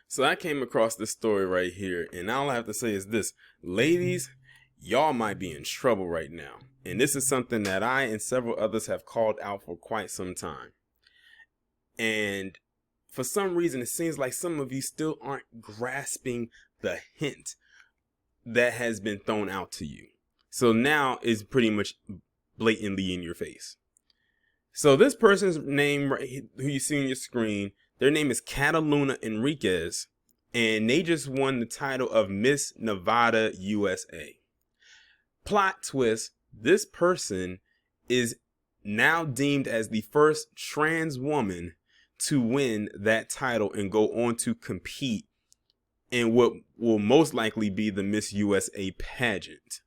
So I came across this story right here, and all I have to say is this. Ladies, y'all might be in trouble right now. And this is something that I and several others have called out for quite some time. And for some reason, it seems like some of you still aren't grasping the hint that has been thrown out to you. So now it's pretty much blatantly in your face. So this person's name, who you see on your screen, their name is Cataluna Enriquez, and they just won the title of Miss Nevada USA. Plot twist, this person is now deemed as the first trans woman to win that title and go on to compete in what will most likely be the Miss USA pageant.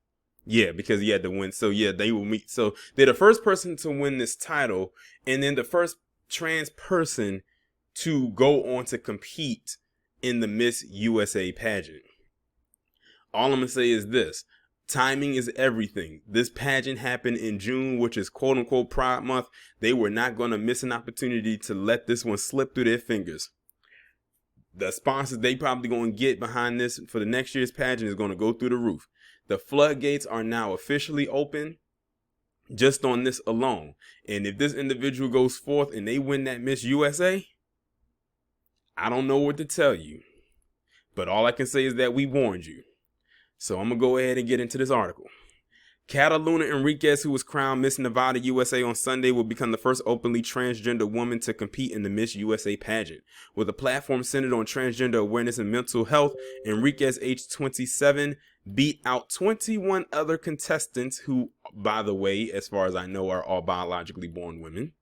Yeah, because he had to win. So yeah, they will meet. So they're the first person to win this title, and then the first trans person to go on to compete in the Miss USA pageant. All I'm gonna say is this: timing is everything. This pageant happened in June, which is quote unquote Pride Month. They were not gonna miss an opportunity to let this one slip through their fingers. The sponsors they probably gonna get behind this for the next year's pageant is gonna go through the roof. The floodgates are now officially open just on this alone. And if this individual goes forth and they win that Miss USA, I don't know what to tell you. But all I can say is that we warned you. So I'm going to go ahead and get into this article. Cataluna Enriquez, who was crowned Miss Nevada USA on Sunday, will become the first openly transgender woman to compete in the Miss USA pageant. With a platform centered on transgender awareness and mental health, Enriquez, aged 27, beat out 21 other contestants who, by the way, as far as I know, are all biologically born women,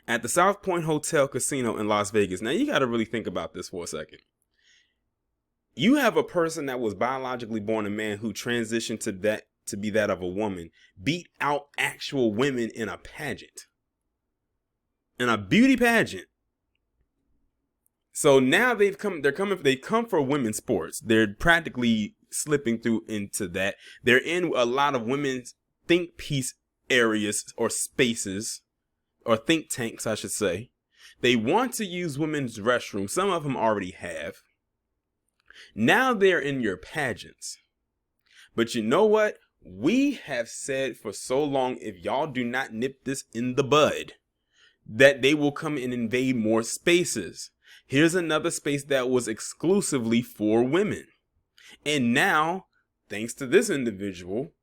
at the South Point Hotel Casino in Las Vegas. Now, you got to really think about this for a second. You have a person that was biologically born a man who transitioned to be that of a woman, beat out actual women in a pageant, in a beauty pageant. So now they come for women's sports. They're practically slipping through into that. They're in a lot of women's think piece areas or spaces, or think tanks, I should say. They want to use women's restrooms. Some of them already have. Now they're in your pageants. But you know what? We have said for so long, if y'all do not nip this in the bud, that they will come and invade more spaces. Here's another space that was exclusively for women. And now, thanks to this individual,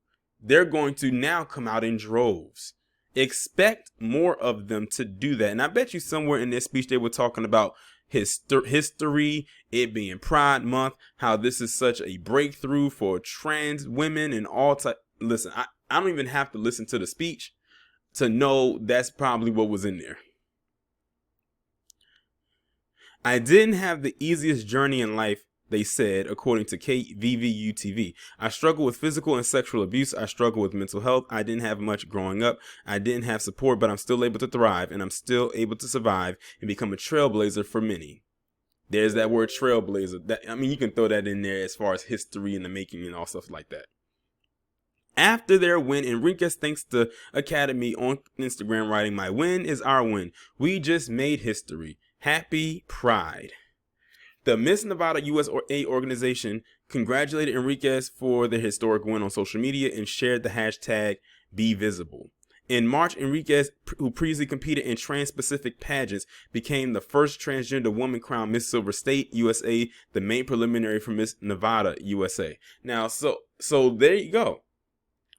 they're going to now come out in droves. Expect more of them to do that. And I bet you somewhere in their speech they were talking about history, it being Pride Month, how this is such a breakthrough for trans women and all type. Listen, I don't even have to listen to the speech to know that's probably what was in there. I didn't have the easiest journey in life, they said, according to KVVU-TV. I struggle with physical and sexual abuse. I struggle with mental health. I didn't have much growing up. I didn't have support, but I'm still able to thrive, and I'm still able to survive and become a trailblazer for many. There's that word trailblazer. You can throw that in there as far as history in the making and all stuff like that. After their win, Enriquez thanks the Academy on Instagram, writing, "My win is our win. We just made history. Happy Pride." The Miss Nevada USA organization congratulated Enriquez for the historic win on social media and shared the hashtag #BeVisible. In March, Enriquez, who previously competed in trans-specific pageants, became the first transgender woman crowned Miss Silver State USA, the main preliminary for Miss Nevada USA. Now, so there you go.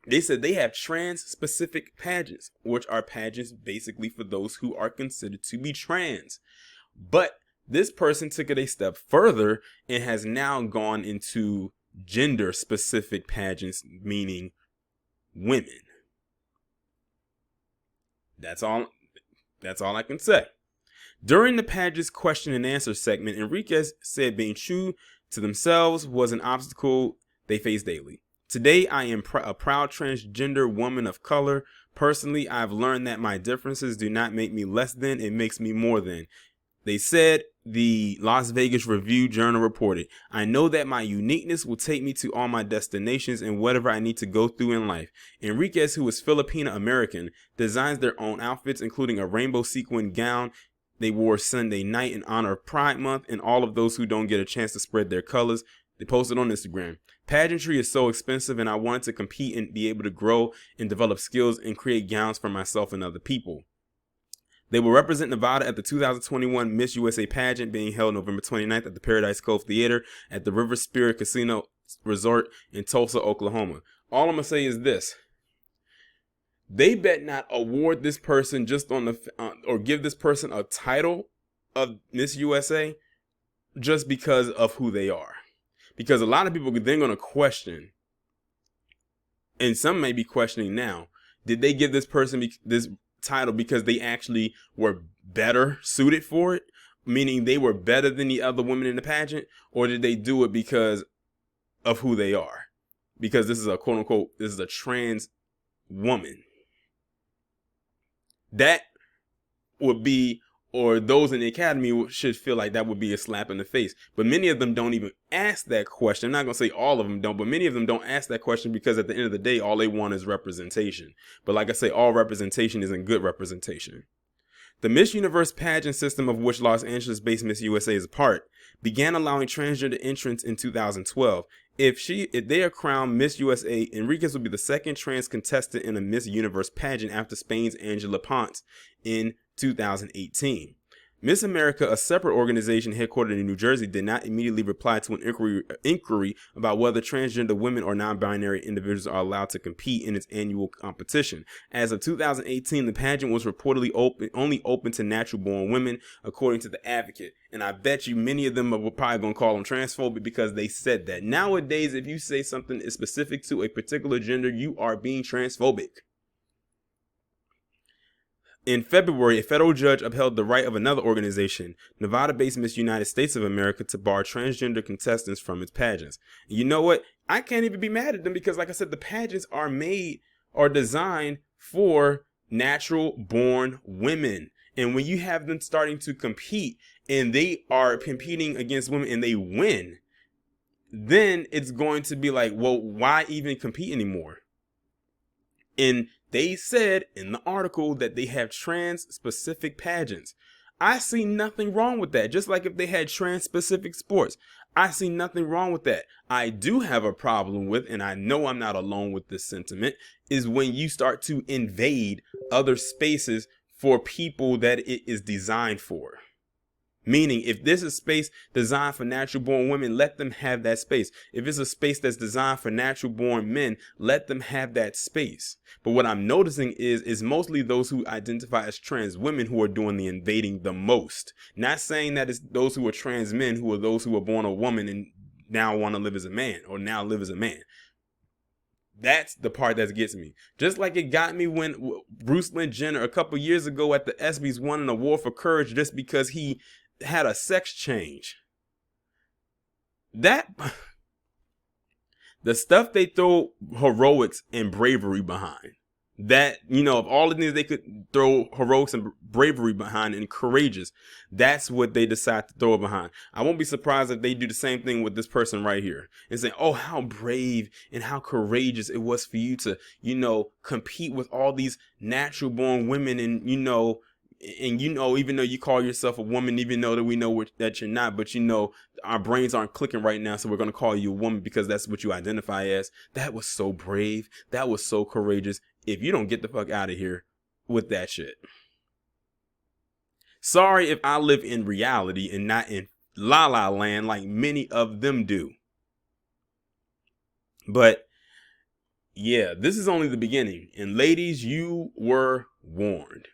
They said they have trans-specific pageants, which are pageants basically for those who are considered to be trans. But this person took it a step further and has now gone into gender-specific pageants, meaning women. That's all I can say. During the pageant's question and answer segment, Enriquez said being true to themselves was an obstacle they face daily. Today, I am a proud transgender woman of color. Personally, I've learned that my differences do not make me less than, it makes me more than. They said, the Las Vegas Review-Journal reported, "I know that my uniqueness will take me to all my destinations and whatever I need to go through in life." Enriquez, who is Filipino American, designs their own outfits, including a rainbow sequin gown they wore Sunday night in honor of Pride Month, and all of those who don't get a chance to spread their colors. They posted on Instagram. Pageantry is so expensive, and I wanted to compete and be able to grow and develop skills and create gowns for myself and other people. They will represent Nevada at the 2021 Miss USA pageant being held November 29th at the Paradise Cove Theater at the River Spirit Casino Resort in Tulsa, Oklahoma. All I'm going to say is this. They bet not award this person just on the or give this person a title of Miss USA just because of who they are. Because a lot of people are then going to question, and some may be questioning now, did they give this person this title because they actually were better suited for it, meaning they were better than the other women in the pageant, or did they do it because of who they are? Because this is a quote unquote, this is a trans woman. That would be, or those in the academy should feel like that would be a slap in the face. But many of them don't even ask that question. I'm not going to say all of them don't, but many of them don't ask that question because at the end of the day, all they want is representation. But like I say, all representation isn't good representation. The Miss Universe pageant system, of which Los Angeles-based Miss USA is a part, began allowing transgender entrants in 2012. If they are crowned Miss USA, Enriquez will be the second trans contestant in a Miss Universe pageant after Spain's Angela Ponce in 2018. Miss America, a separate organization headquartered in New Jersey, did not immediately reply to an inquiry about whether transgender women or non-binary individuals are allowed to compete in its annual competition. As of 2018, the pageant was reportedly only open to natural-born women, according to The Advocate. And I bet you many of them are probably going to call them transphobic because they said that. Nowadays, if you say something is specific to a particular gender, you are being transphobic. In February, a federal judge upheld the right of another organization, Nevada-based Miss United States of America, to bar transgender contestants from its pageants. And you know what? I can't even be mad at them because, like I said, the pageants are designed for natural-born women. And when you have them starting to compete and they are competing against women and they win, then it's going to be like, well, why even compete anymore? And they said in the article that they have trans-specific pageants. I see nothing wrong with that. Just like if they had trans-specific sports, I see nothing wrong with that. I do have a problem with, and I know I'm not alone with this sentiment, is when you start to invade other spaces for people that it is designed for. Meaning, if this is space designed for natural-born women, let them have that space. If it's a space that's designed for natural-born men, let them have that space. But what I'm noticing is mostly those who identify as trans women who are doing the invading the most. Not saying that it's those who are trans men who are those who are born a woman and now want to live as a man or now live as a man. That's the part that gets me. Just like it got me when Bruce Lynn Jenner a couple years ago at the ESPYs won an award for courage just because he had a sex change. That the stuff they throw heroics and bravery behind, that, you know, of all the things they could throw heroics and bravery behind and courageous, that's what they decide to throw behind. I won't be surprised if they do the same thing with this person right here and say, oh, how brave and how courageous it was for you to, you know, compete with all these natural born women and, you know, even though you call yourself a woman, even though that we know that you're not, but you know, our brains aren't clicking right now. So we're going to call you a woman because that's what you identify as. That was so brave. That was so courageous. If you don't get the fuck out of here with that shit. Sorry if I live in reality and not in La La Land like many of them do. But yeah, this is only the beginning. And ladies, you were warned.